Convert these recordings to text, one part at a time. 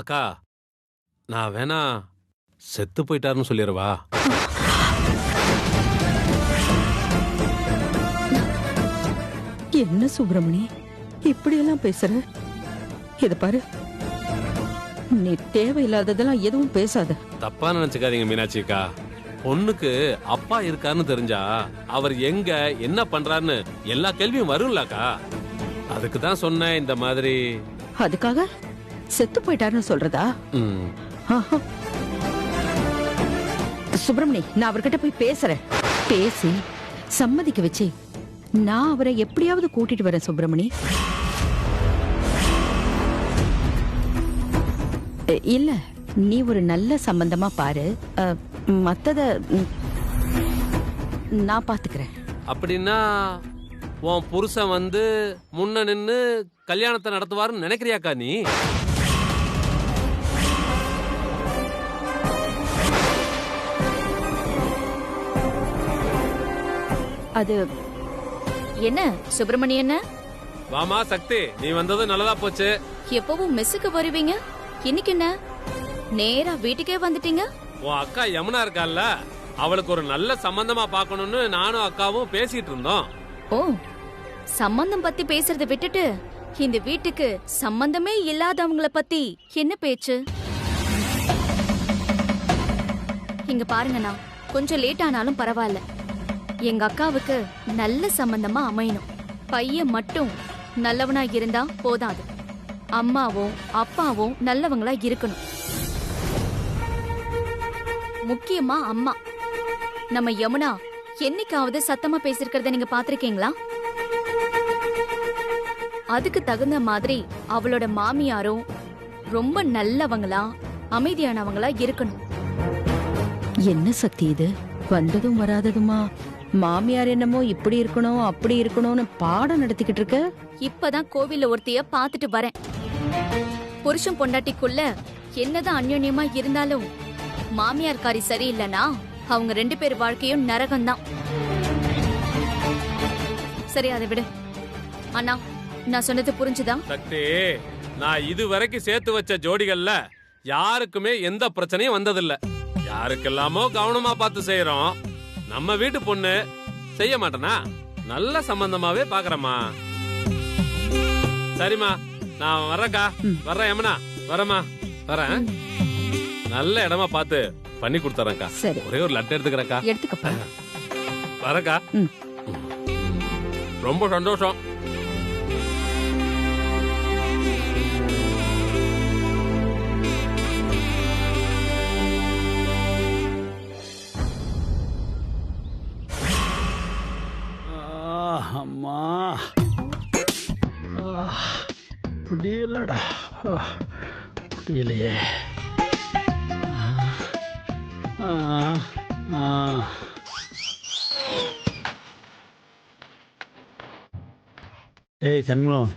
அக்கா, நான் வேணா செத்து போயிட்டாருன்னு சொல்லிடுவா? என்ன சுப்பிரமணி இப்படியெல்லாம் பேசுற? இத பாரு, நீ தேவையில்லாததெல்லாம் எதுவும் பேசாத. தப்பா நினைச்சுக்காதீங்க மீனாட்சி அக்கா. பொண்ணுக்கு அப்பா இருக்காருன்னு தெரிஞ்சா அவர் எங்க என்ன பண்றாருன்னு எல்லா கேள்வியும் வரும்லக்கா. அதுக்கு தான் சொன்னேன் இந்த மாதிரி. அதுக்காக செத்து போயிட்டாருன்னு சொல்றதா? ம். ஆஹா. சுப்பிரமணி, நான் அவர்கிட்ட போய் பேசுறேன். பேசி சம்மதிக்க வச்சு நான் அவரை எப்படியாவது கூட்டிட்டு வரேன். சுப்பிரமணி, இல்ல, நீ ஒரு நல்ல சம்பந்தமா பாரு. மத்தத நான் பாத்துக்கிறேன். அப்படின்னா உன் புருஷன் வந்து முன்ன நின்னு கல்யாணத்தை நடத்துவாருன்னு நினைக்கிறியாக்கா நீ? அது என்ன சுப்பிரமணிய என்ன? வாமா சக்தி, நீ வந்தது நல்லதா போச்சு. எப்பவும் மெஸ்ஸுக்கு வருவீங்க, இன்னைக்கு என்ன நேரா வீட்டுக்கே வந்துட்டீங்க? உன் அக்கா யமுனா இருக்கால்ல, அவளுக்கு ஒரு நல்ல சம்பந்தமா பார்க்கணும்னு நானும் அக்காவும் பேசிட்டு இருந்தோம். ஓ, சம்பந்தம் பத்தி பேசுறத விட்டுட்டு இந்த வீட்டுக்கு சம்பந்தமே இல்லாதவங்கள பத்தி என்ன பேச்சு? இங்க பாருங்கண்ணா, கொஞ்சம் லேட் ஆனாலும் பரவாயில்ல, எங்க அக்காவுக்கு நல்ல சம்பந்தமா அமையணும். பையன் மட்டும் நல்லவனா இருந்தா போதாது, அம்மாவும் அப்பாவும் நல்லவங்களா இருக்கணும். முக்கியமா அம்மா. நம்ம யமுனா என்னைக்காவது சத்தமா பேசிருக்கிறத நீங்க பாத்திருக்கீங்களா? அதுக்கு தகுந்த மாதிரி அவளோட மாமியாரும் ரொம்ப நல்லவங்களா அமைதியானவங்களா இருக்கணும். என்ன சக்தி இது? வந்ததும் வராததுமா மாமியார் என்னமோ இப்படி இருக்கணும் அப்படி இருக்கணும்னு பாடம் நடத்திக்கிட்டு இருக்க. இப்பதான் கோவில்ல ஒருத்தைய பாத்துட்டு வரேன். புருஷன் பொண்டாட்டிக்குள்ள என்னதான் அந்யோன்யமா இருந்தாலும் மாமியார் காரி சரியில்லைனா அவங்க 2 பேர் வாழ்க்கையும் நரகம்தான். சரி, அதை விடு. அண்ணா, நான் சொன்னது புரிஞ்சுதா? சக்தி, நான் இது வரைக்கும் சேர்த்து வச்ச ஜோடிகள்ல யாருக்குமே எந்த பிரச்சனையும் வந்ததில்ல. யாருக்கெல்லாமோ கவனமா பார்த்து செய்யறோம். நம்ம வீட்டு பொண்ணு செய்ய மாட்டேனா? நல்ல சம்பந்தமாவே பாக்குறமா. சரிம்மா, நான் வர்றேன்க்கா. வர்றேன் யமுனா, வரமா, வரேன். நல்ல இடமா பார்த்து பண்ணி கொடுத்துறேன்க்கா. சரி, ஒரே ஒரு லட்டு எடுத்துக்கிறேன்க்கா. எடுத்துக்கப்பா. வரேன்க்கா. ரொம்ப சந்தோஷம். அம்மா முடியலடா, முடியலையே. ஏய் சண்முகம்,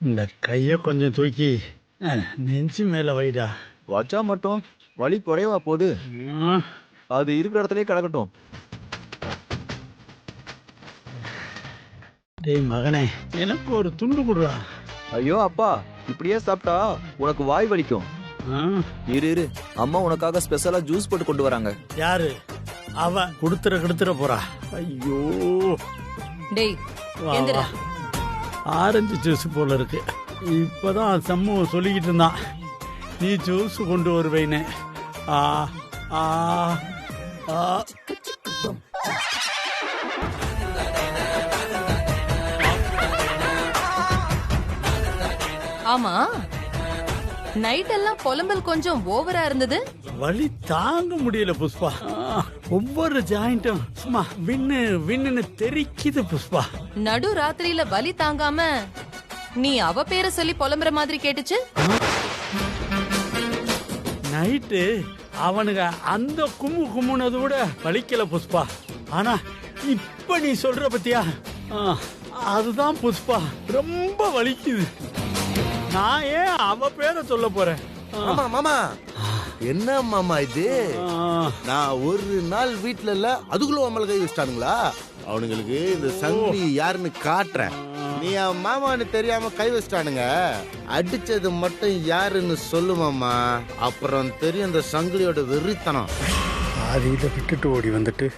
இந்த கையை கொஞ்சம் தூக்கி நெஞ்சு மேல வைடா. வச்சா மட்டும் வலி குறைவா போகுது. அது இருக்கிற இடத்துலயே கிடக்கட்டும். டேய் மகனே, எனக்கு ஒரு துண்டு கொடுறா. ஐயோ அப்பா, இப்படியே சாப்பிட்டா உனக்கு வாய் வலிக்கும். இரு இரு, அம்மா உனக்காக ஸ்பெஷலா ஜூஸ் போட்டு கொண்டு வராங்க. யாரு அவ? கொடுத்துற போறா. ஐயோ, டேய் வா, எந்திரா. வா. ஆரஞ்சு ஜூஸ் போல இருக்கு. இப்பதான் சம்மு சொல்லிக்கிட்டு இருந்தான், நீ ஜூஸ் கொண்டு வருவேன்னு. ஆ ஆ ஆ. ஆமா, நைட் எல்லாம் புலம்பல் கொஞ்சம் ஓவரா இருந்தது. வலி தாங்க முடியல புஷ்பா. ஒவ்வொரு ஜாயிண்ட்டும் சும்மா வின்னு தெரிக்குது புஷ்பா. நடு ராத்திரியில வலி தாங்காம நீ அவ பேரை சொல்லி புலம்புற மாதிரி கேட்டுச்சு. நைட்டு அவனுங்க அந்த கும்முனது விட வலிக்கல புஷ்பா. ஆனா இப்ப நீ சொல்ற பத்தியா, அதுதான் புஷ்பா ரொம்ப வலிக்குது. நான் ஏன் அவ பேரை சொல்ல போறேன்? மாமா மாமா, என்ன மாமா இது? நான் ஒரு நாள் வீட்டுல இல்ல, அதுக்குள்ள உம்மல கை வச்சிட்டானுங்களா? அவனுங்களுக்கு இந்த சங்கிலி யாருன்னு காட்டுறேன். நீ அவன் மாமான்னு தெரியாம கை வச்சிட்டானுங்க. அடிச்சது மட்டும் யாருன்னு சொல்லு மாமா. அப்புறம் தெரியும் அந்த சங்கிலியோட வெறித்தனம். அது இதை விட்டுட்டு ஓடி வந்துட்டு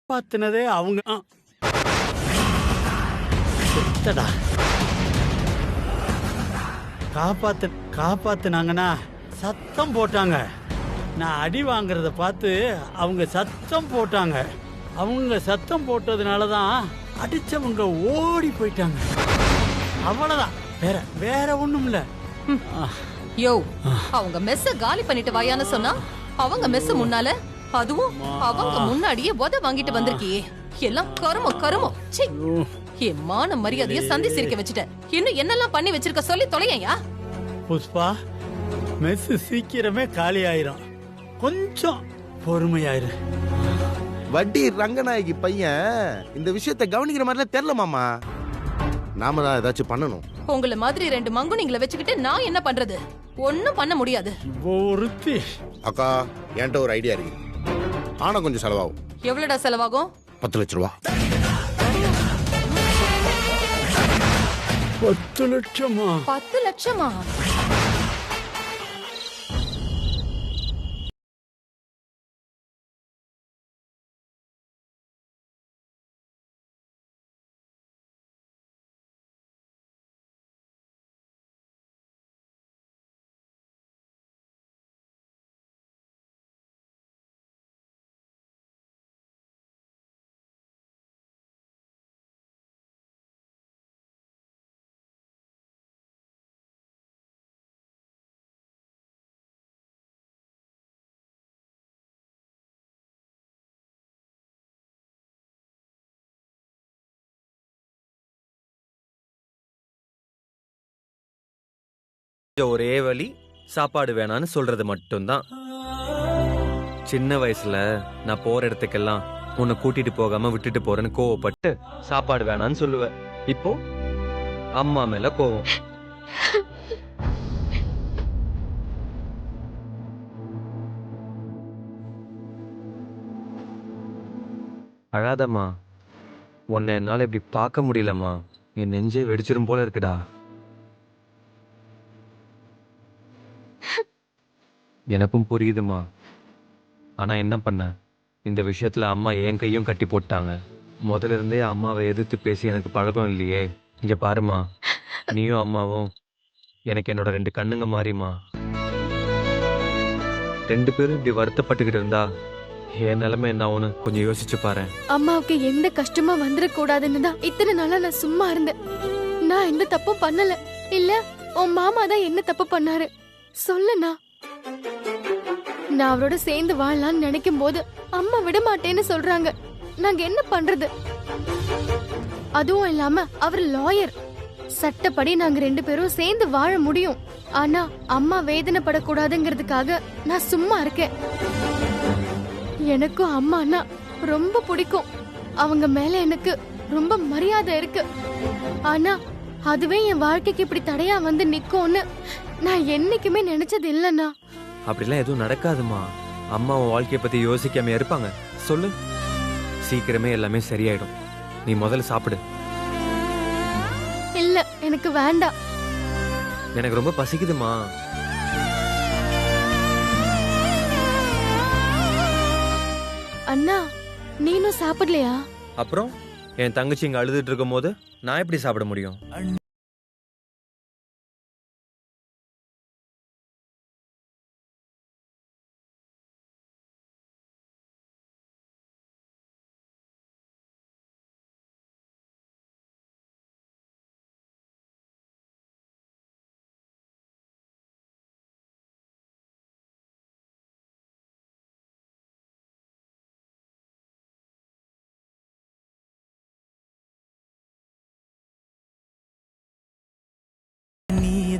காப்பாத்தினதே அவங்க. செத்தடா. காப்பாத்துனாங்கன்னா சத்தம் போட்டாங்க. நான் அடி வாங்குறத பார்த்து அவங்க சத்தம் போட்டாங்க. அவங்க சத்தம் போட்டதுனால தான் அடிச்சவங்க ஓடி போயிட்டாங்க. அவ்வளவுதான், வேற ஒண்ணும் இல்ல. யோ, அவங்க மெஸ்ஸ காலி பண்ணிட்டு வாயான்னு சொன்னா அவங்க மெஸ் முன்னால, அதுவும் அவங்க முன்னாடியே உத வாங்கிட்டு வந்திருக்கியே. எல்லாம் கருமம். சீ, என் மான மரியாதைய சந்தி சிரிக்க வச்சுட்ட. இன்னும் என்னெல்லாம் பண்ணி வச்சிருக்க சொல்லி தொலையா. புஷ்பா, மெஸ் சீக்கிரமே காலி ஆயிரும். கொஞ்சம் பொறுமையாயிரு. வட்டி ரங்கநாயகி பையன் இந்த விஷயத்தை கவனிக்கிற மாதிரிலாம் தெரியல மாமா. நாம தான் ஏதாச்சும் பண்ணணும். உங்களை மாதிரி 2 மங்குனிங்களை வச்சுக்கிட்டு நான் என்ன பண்றது? ஒண்ணும் பண்ண முடியாது. ஒருத்தி. அக்கா, என்கிட்ட ஒரு ஐடியா இருக்கு. ஆனா கொஞ்சம் செலவாகும். எவ்வளவுடா செலவாகும்? 10 லட்சம் ரூபா. 10 லட்சமா? 10 லட்சமா? ஒரே வழி சாப்பாடு வேணான்னு சொல்றது மட்டும்தான். சின்ன வயசுல நான் போற இடத்துக்கெல்லாம் உன்னை கூட்டிட்டு போகாம விட்டுட்டு போறேன்னு கோவப்பட்டு சாப்பாடு வேணான்னு சொல்லுவேன். இப்போ அம்மா மேல கோவம். அழாதம்மா, உன்னை என்னால இப்படி பார்க்க முடியலம்மா. என் நெஞ்சே வெடிச்சிரும் போல இருக்குடா. எனக்கும் புரியுதுமா. ஆனா என்ன பண்ண, இந்த விஷயத்துல அம்மா என் கையும் கட்டி போட்டாங்க. முதல்ல இருந்தே அம்மாவை எதிர்த்து பேசி எனக்கு பழக்கம் இல்லையே. இங்க பாருமா, நீயும் அம்மாவும் எனக்கு என்னோட 2 கண்ணுங்க மாறிமா. 2 பேரும் இப்படி வருத்தப்பட்டுக்கிட்டு இருந்தா என் நிலைமை என்ன ஆகும்னு கொஞ்சம் யோசிச்சு பாரு. அம்மாவுக்கு எந்த கஷ்டமா வந்துடக்கூடாதுன்னு தான் இத்தனை நாளா நான் சும்மா இருந்தேன். நான் எந்த தப்பும் பண்ணல. இல்ல, உன் மாமா தான் என்ன தப்பு பண்ணாரு சொல்லுண்ணா. நான் அவரோட சேர்ந்து வாழலாம்னு நினைக்கும் போது அம்மா விட மாட்டேன்னு சொல்றாங்க. நாங்க என்ன பண்றது? அதுவும் இல்லாம அவர் லாயர். சட்டப்படி நாங்க 2 பேரும் சேர்ந்து வாழ முடியும். ஆனா அம்மா வேதனைப்படக்கூடாதுங்கிறதுக்காக நான் சும்மா இருக்கேன். எனக்கும் அம்மானா ரொம்ப பிடிக்கும். அவங்க மேல எனக்கு ரொம்ப மரியாதை இருக்கு. ஆனா அதுவே என் வாழ்க்கைக்கு இப்படி தடையா வந்து நிக்கும்னு நான் என்னைக்குமே நினைச்சது இல்லைண்ணா. அப்படிலாம் எதுவும் நடக்காதுமா. அம்மா உன் வாழ்க்கையை பத்தி யோசிக்காம இருப்பாங்க சொல்லு. சீக்கிரமே எல்லாமே சரியாயிடும். நீ முதல்ல சாப்பிடு. இல்ல, எனக்கு வேண்டாம். எனக்கு ரொம்ப பசிக்குதுமா. அண்ணா, நீனும் சாப்பிடலையா? அப்புறம் என் தங்கச்சி இங்க அழுதுட்டு இருக்கும் போது நான் எப்படி சாப்பிட முடியும்?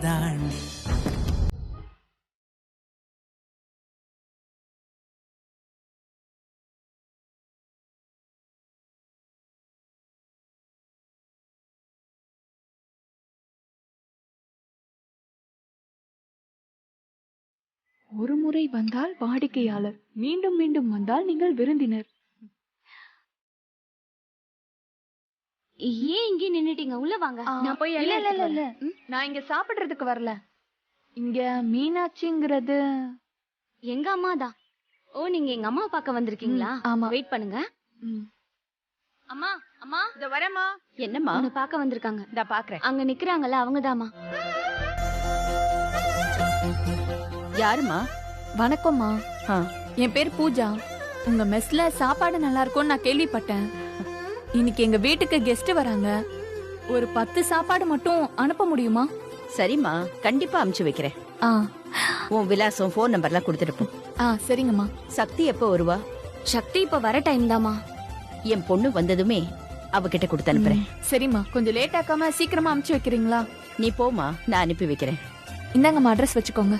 தாண்டி. ஒரு முறை வந்தால் வாடிக்கையாளர், மீண்டும் மீண்டும் வந்தால் நீங்கள் விருந்தினர். ஏன் இங்கே நின்னுட்டீங்க? உள்ள வாங்க. நான் போய் இல்ல இல்ல இல்ல இல்ல, நான் இங்க சாப்பிடுறதுக்கு வரல. இங்க மீனாட்சிங்கிறது எங்க அம்மா தான். ஓ, நீங்க எங்க அம்மா பார்க்க வந்திருக்கீங்களா? ஆமா. வெயிட் பண்ணுங்க. அம்மா அம்மா, இத வரேம்மா. என்னம்மா? உன்னை பார்க்க வந்திருக்காங்க. இத பாக்குறேன். அங்க நிக்கிறாங்கல்ல, அவங்கதாம்மா. யாருமா? வணக்கம்மா. என் பேர் பூஜா. உங்க மெஸ்ல சாப்பாடு நல்லா இருக்கும்னு நான் கேள்விப்பட்டேன். இன்னைக்கு எங்க வீட்டுக்கு கெஸ்ட் வராங்க. ஒரு 10 சாப்பாடு மட்டும் அனுப்ப முடியுமா? சரிம்மா, கண்டிப்பா அனுப்பிச்சு வைக்கிறேன். உன் விலாசம், போன் நம்பர்லாம் கொடுத்துட்டு போ. சரிங்கம்மா. சக்தி எப்போ வருவா? சக்தி இப்ப வர டைம் தாமா. என் பொண்ணு வந்ததுமே அவகிட்ட கொடுத்து அனுப்புறேன். சரிம்மா, கொஞ்சம் லேட் ஆக்காம சீக்கிரமா அனுப்பிச்சு வைக்கிறீங்களா? நீ போமா, நான் அனுப்பி வைக்கிறேன். இந்தாங்கம்மா, அட்ரஸ் வச்சுக்கோங்க.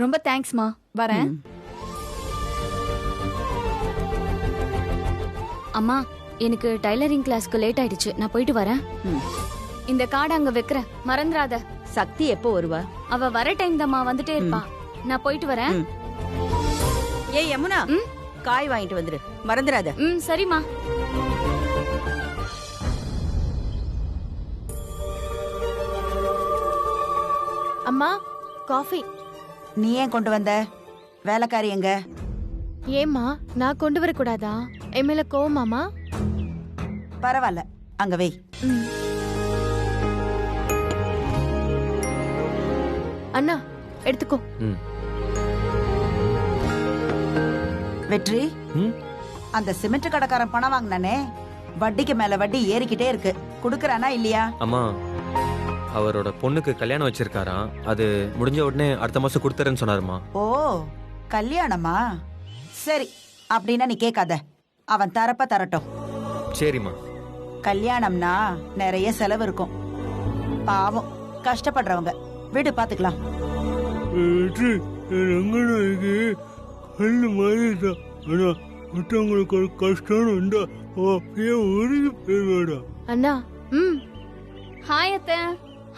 ரொம்ப தேங்க்ஸ்மா. வரேன். அம்மா, எனக்கு டைலரிங் கிளாஸ்க்கு லேட் ஆயிடுச்சு. நான் போயிட்டு வரேன். இந்த கார்டு அங்க வைக்கிறேன், மறந்துடாத. சக்தி எப்போ வருவா? அவ வர டைம் தாம்மா, வந்துட்டே இருப்பா. நான் போயிட்டு வரேன். ஏய் யமுனா, காய் வாங்கிட்டு வந்துரு, மறந்துடாத. சரிம்மா. அம்மா, காஃபி. நீ ஏன் கொண்டு வந்த? வேலைக்காரி எங்க? ஏம்மா, நான் கொண்டு வரக்கூடாதா? என் மேல கோவமாமா? பரவாயில்ல, அங்க வை. அண்ணா, எடுத்துக்கோ. வெற்றி, அந்த சிமெண்ட் கடைக்காரன் பணம் வாங்கினானே, வட்டிக்கு மேல வட்டி ஏறிக்கிட்டே இருக்கு. குடுக்கறானா இல்லையா? அம்மா, அவரோட பொண்ணுக்கு கல்யாணம் வச்சிருக்காராம். அது முடிஞ்ச உடனே அடுத்த மாசம் கொடுத்துறேன்னு சொன்னாருமா. ஓ, கல்யாணமா? சரி, அப்படின்னா நீ கேட்காத. அவன் தரப்ப தரட்டும். சரிம்மா. கல்யாணம்னா நிறைய செலவு இருக்கும். பாவம், கஷ்டப்படுறவங்க. வீடு பாத்துக்கலாம். கல்லு மாதிரி தான். ஆனா மற்றவங்களுக்கு ஒரு கஷ்டம் வந்தா உருகி போயிடுவாடா. அண்ணா. ஹாய் அத்தை.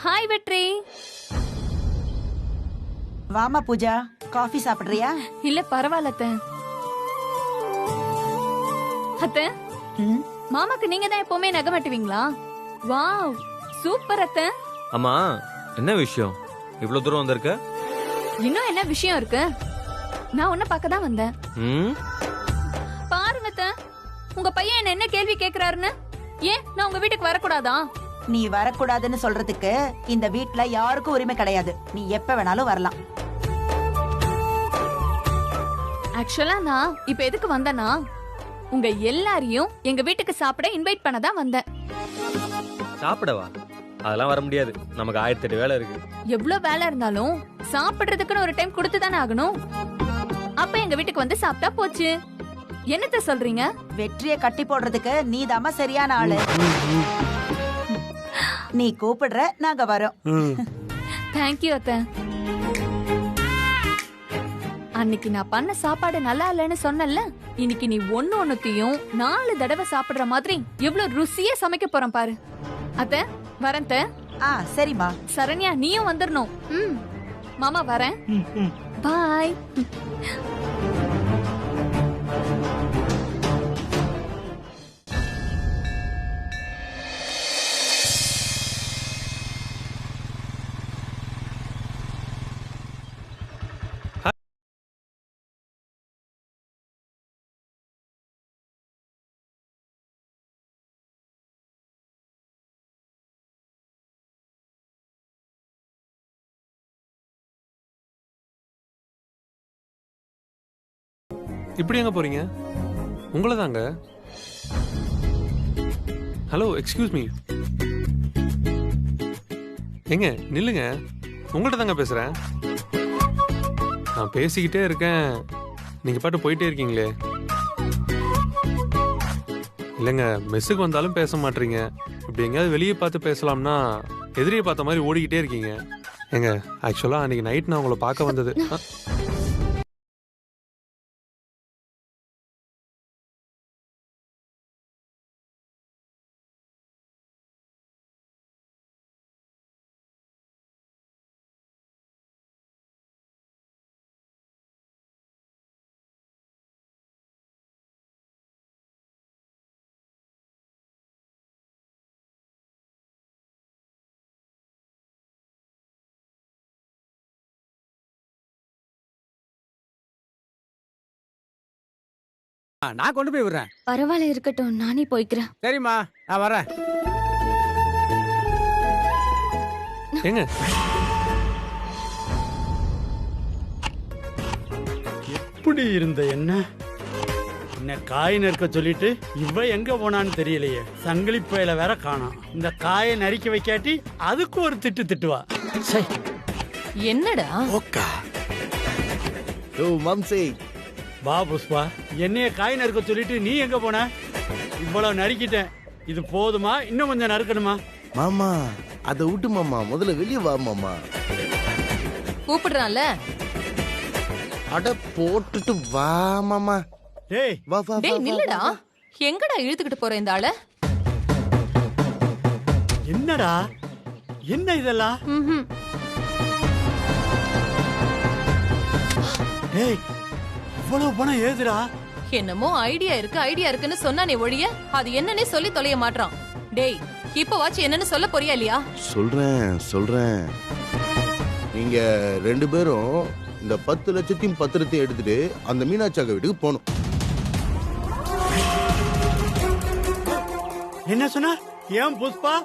ஹாய் வெற்றி. வாமா பூஜா, காஃபி சாப்பிடுறியா? இல்ல பரவாயில்ல அத்தை. அத்தை, மாமாக்கு நீங்க தான் எப்பவுமே நகை வெட்டுவீங்களா? வாவ், சூப்பர் அத்தை. அம்மா, என்ன விஷயம் இவ்வளவு தூரம் வந்திருக்க? இன்னும் என்ன விஷயம் இருக்கு? நான் உன்னை பார்க்க தான் வந்தேன். பாருங்க அத்தை, உங்க பையன் என்ன கேள்வி கேக்குறாருன்னு. ஏன் நான் உங்க வீட்டுக்கு வரக்கூடாதா? நீ வரக்கூடாதுன்னு சொல்றதுக்கு இந்த வீட்ல யாருக்கும் உரிமை கிடையாது. நீ எப்ப வேணாலும் வரலாம். ஆக்சுவலா நான் இப்ப எதுக்கு வந்தேன்னா, உங்க எல்லாரையும் எங்க வீட்டுக்கு சாப்பிட இன்வைட் பண்ண தான் வந்தேன். சாப்பிடவா? அதெல்லாம் வர முடியாது, நமக்கு 1008 வேலை இருக்கு. எவ்வளவு வேலை இருந்தாலும் சாப்பிடுறதுக்குன்னு ஒரு டைம் கொடுத்து தானே ஆகணும். அப்ப எங்க வீட்டுக்கு வந்து சாப்பிட்டா போச்சு. என்னத்த சொல்றீங்க? வெற்றியை கட்டி போடுறதுக்கு நீதாம்மா சரியான ஆளு. நீ கூப்பிடுற, நாங்க வரோம். தேங்க்யூ அத்தை. அன்னைக்கு நான் பண்ண சாப்பாடு நல்லா இல்லைன்னு சொன்னல, இன்னைக்கு நீ ஒண்ணுத்தையும் 4 தடவை சாப்பிடுற மாதிரி எவ்வளவு ருசியா சமைக்க போறேன் பாரு. அத்தை, வரேன் அத்தை. சரிம்மா. சரண்யா, நீயும் வந்துடணும். மாமா வரேன். பாய். இப்படி எங்க போறீங்க? உங்களை தாங்க. Hello, excuse me. எங்க நில்லுங்க, உங்கள்கிட்ட தாங்க பேசுறேன். நான் பேசிக்கிட்டே இருக்கேன், நீங்க பாட்டு போயிட்டே இருக்கீங்களே. இல்லைங்க, மெஸ்ஸுக்கு வந்தாலும் பேச மாட்டீங்க. இப்படி எங்கேயாவது வெளியே பார்த்து பேசலாம்னா எதிரியை பார்த்த மாதிரி ஓடிக்கிட்டே இருக்கீங்க. ஏங்க ஆக்சுவலா அன்னைக்கு நைட் நான் உங்களை பார்க்க வந்தது. நான் கொண்டு போய் விடுறேன். பரவாயில்ல, இருக்கட்டும், நானே போய்க்கிறேன். சரிம்மா, நான் வரேன். ஏங்க எப்படி இருந்த என்ன காய் நறுக்க சொல்லிட்டு இவ எங்க போனான்னு தெரியலையே. சங்கிலி பையில வேற காணோம். இந்த காயை நறுக்கி வைக்காட்டி அதுக்கு ஒரு திட்டுவா. என்னடா மம்சே வா புஷ்பா, என்னைய காய் நறுக்க சொல்லிட்டு நீ எங்க போன? இவ்வளவு நறுக்கிட்டேன், இது போதுமா? இன்னும் கொஞ்சம் நறுக்கணுமா? மாமா அதை விட்டு மாமா, முதல்ல வெளியே வா மாமா. கூப்பிடுறான்ல, அட போட்டுட்டு வா மாமா. டேய் வா வா டேய் நில்லுடா. எங்கடா இழுத்துக்கிட்டு போற இந்த ஆள? என்னடா என்ன இதெல்லாம்? டேய் இவ்வளவு பணம் ஏதுடா? என்னமோ ஐடியா இருக்குன்னு சொன்னானே ஒழிய அது என்னன்னே சொல்லி தொலைய மாட்டான். டேய் இப்ப வாச்சு என்னன்னு சொல்ல போறியா இல்லையா? சொல்றேன். நீங்க 2 பேரும் இந்த 10 லட்சத்தையும் பத்திரத்தையும் எடுத்துட்டு அந்த மீனாட்சி அக்கா வீட்டுக்கு போகணும். என்ன சொன்ன? ஏன் புஷ்பா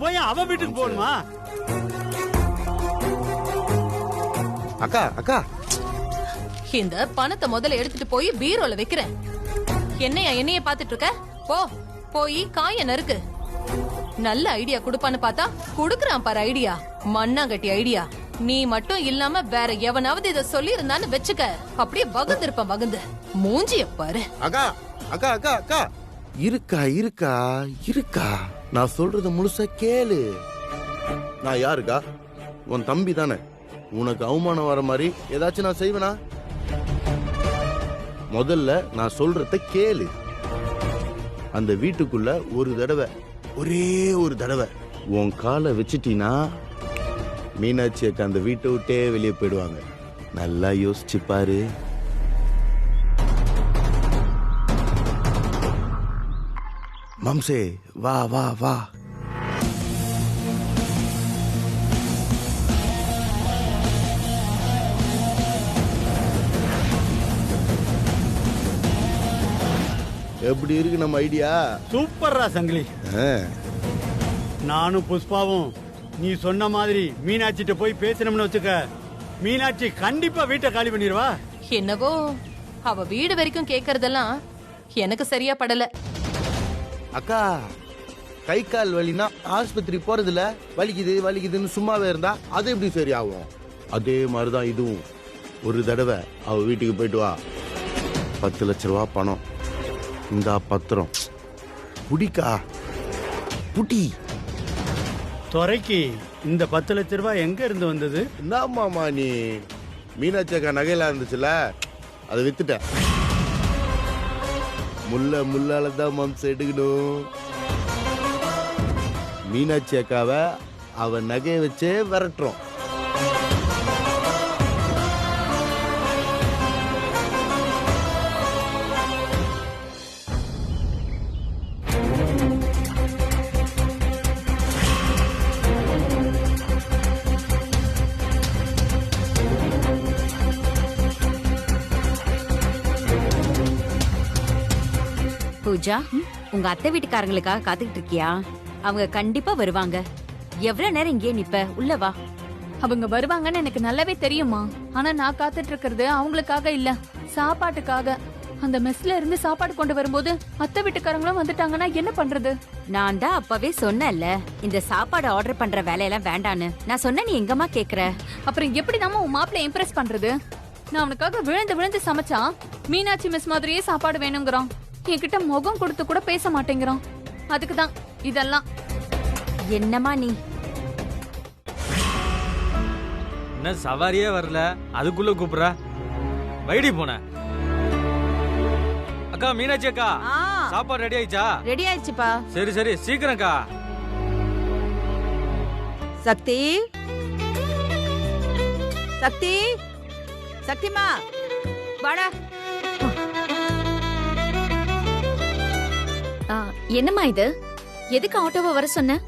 போய் அவ வீட்டுக்கு போகணுமா? அக்கா அக்கா, இந்த பணத்தை முதல்ல எடுத்துட்டு போய் பீரோல வைக்கிறேன். என்னைய பாத்துட்டு இருக்க? போய் காய நறுக்கு. நல்ல ஐடியா கொடுப்பான்னு பார்த்தா குடுக்கறான் பாரு ஐடியா, மண்ணாங்கட்டி ஐடியா. நீ மட்டும் இல்லாம வேற எவனாவது இத சொல்லி இருந்தான்னு வெச்சுக்க, அப்படியே வகுந்து மூஞ்சிய பாரு. அக்கா அக்கா அக்கா அக்கா, இருக்கா நான் சொல்றது முழுசா கேளு. நான் யாருக்கா? உன் தம்பி தானே. உனக்கு அவமானம் வர மாதிரி ஏதாச்சும் நான் செய்வேனா? முதல்ல நான் சொல்றத கேளு. அந்த வீட்டுக்குள்ள ஒரே ஒரு தடவை உன் காலை வச்சிட்டீனா மீனாட்சி அக்கா அந்த வீட்டை விட்டே வெளியே போயிடுவாங்க. நல்லா யோசிச்சு பாரு. மம்சே வா வா வா. எப்படி இருக்கு நம்ம ஐடியா? சூப்பர்ரா சங்கிலி. நானும் புஷ்பாவும் நீ சொன்ன மாதிரி மீனாட்சிட்ட போய் பேசணும்னு வச்சுக்க, மீனாட்சி கண்டிப்பா வீட்டை காலி பண்ணிடுவா. என்னவோ அவ வீடு வரைக்கும் கேக்குறதெல்லாம் எனக்கு சரியா படல. அக்கா, கை கால் வலினா ஆஸ்பத்திரி போறதுல வலிக்குதுன்னு சும்மாவே இருந்தா அது எப்படி சரியாகும்? அதே மாதிரிதான் இதுவும். ஒரு தடவை அவ வீட்டுக்கு போயிட்டு வா. 10 லட்ச ரூபா பணம், இந்த பத்திரம் புடிக்கா புட்டி. துறைக்கு இந்த 10 லட்ச ரூபாய் எங்க இருந்து வந்தது? என்ன மாமா நீ? மீனாட்சி அக்கா நகையில இருந்துச்சுல, அதை வித்துட்டேன். முள்ளாலதான் மம்சம் எடுக்கணும். மீனாட்சி அக்காவை அவ நகையை வச்சே விரட்டுறோம். பூஜா, உங்க அத்தை வீட்டுக்காரங்களுக்காக காத்துக்கிட்டு இருக்கியா? அவங்க கண்டிப்பா வருவாங்க. எவ்வளவு நேரம் இங்கே நிப்ப? உள்ள வா. அவங்க வருவாங்கன்னு எனக்கு நல்லாவே தெரியுமா. ஆனா நான் காத்துட்டு இருக்கிறது அவங்களுக்காக இல்ல, சாப்பாட்டுக்காக. அந்த மெஸ்ல இருந்து சாப்பாடு கொண்டு வரும்போது அத்தை வீட்டுக்காரங்களும் வந்துட்டாங்கன்னா என்ன பண்றது? நான் தான் அப்பவே சொன்னேன்ல, இந்த சாப்பாடு ஆர்டர் பண்ற வேலையெல்லாம் வேண்டான்னு. நான் சொன்ன நீ எங்கம்மா கேக்குற? அப்புறம் எப்படி நாம உன் மாப்பிள்ள இம்ப்ரெஸ் பண்றது? நான் அவனுக்காக விழுந்து சமைச்சா மீனாட்சி மிஸ் மாதிரியே சாப்பாடு வேணுங்கிறான். என்கிட்ட முகம் கொடுத்து கூட பேச மாட்டேங்கிறான். அதுக்குதான் இதெல்லாம். என்னம்மா நீ? என்ன சவாரியே வரல, அதுக்குள்ள கூப்பிடுற? வைடி போன. அக்கா மீனாட்சி அக்கா, சாப்பாடு ரெடி ஆயிடுச்சா? ரெடி ஆயிடுச்சுப்பா. சரி சரி சீக்கிரம்க்கா. சக்தி, சக்தி, சக்திமா வாடா. என்னம்மா இது? எதுக்கு ஆட்டோவை வர சொன்ன?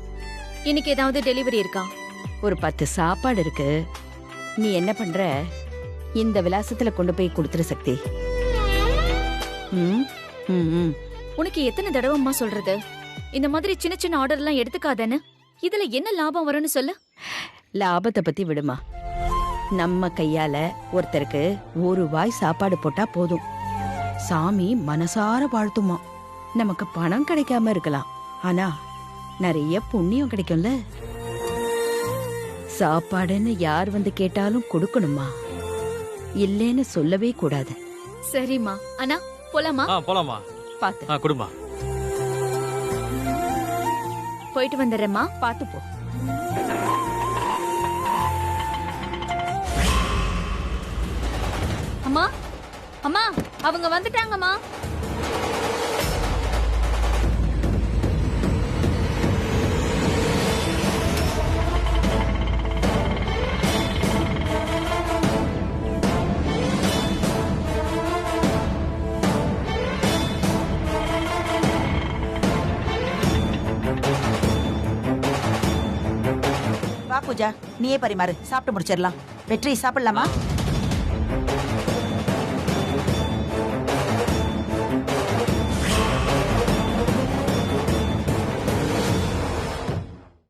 இன்னைக்கு ஏதாவது டெலிவரி இருக்கா? ஒரு 10 சாப்பாடு இருக்கு. நீ என்ன பண்ற, இந்த விலாசத்துல கொண்டு போய் கொடுத்துரு சக்தி. ம், ம், ம். உனக்கு எத்தனை தடவைம்மா சொல்றது இந்த மாதிரி சின்ன சின்ன ஆர்டர் எல்லாம் எடுத்துக்காதேன்னு? இதுல என்ன லாபம் வரும்னு சொல்லு. லாபத்தை பத்தி விடுமா. நம்ம கையால ஒருத்தருக்கு ஒரு வாய் சாப்பாடு போட்டா போதும், சாமி மனசார வாழ்த்துமா. நமக்கு பணம் கிடைக்காம இருக்கலாம், ஆனா நிறைய புண்ணியம் கிடைக்கும்ல. சாப்பாடுன்னு யார் வந்து கேட்டாலும் கொடுக்கணுமா, இல்லேன்னு சொல்லவே கூடாது. சரிம்மா. அண்ணா போலாமா? போலாமா. பாத்து குடுமா. போயிட்டு வந்துடுறேம்மா. பாத்து போ. அம்மா, அம்மா, அவங்க வந்துட்டாங்கம்மா. வா பூஜா, நீயே பரிமாறு, சாப்பிட்டு முடிச்சிடலாம். வெற்றி சாப்பிடலாமா?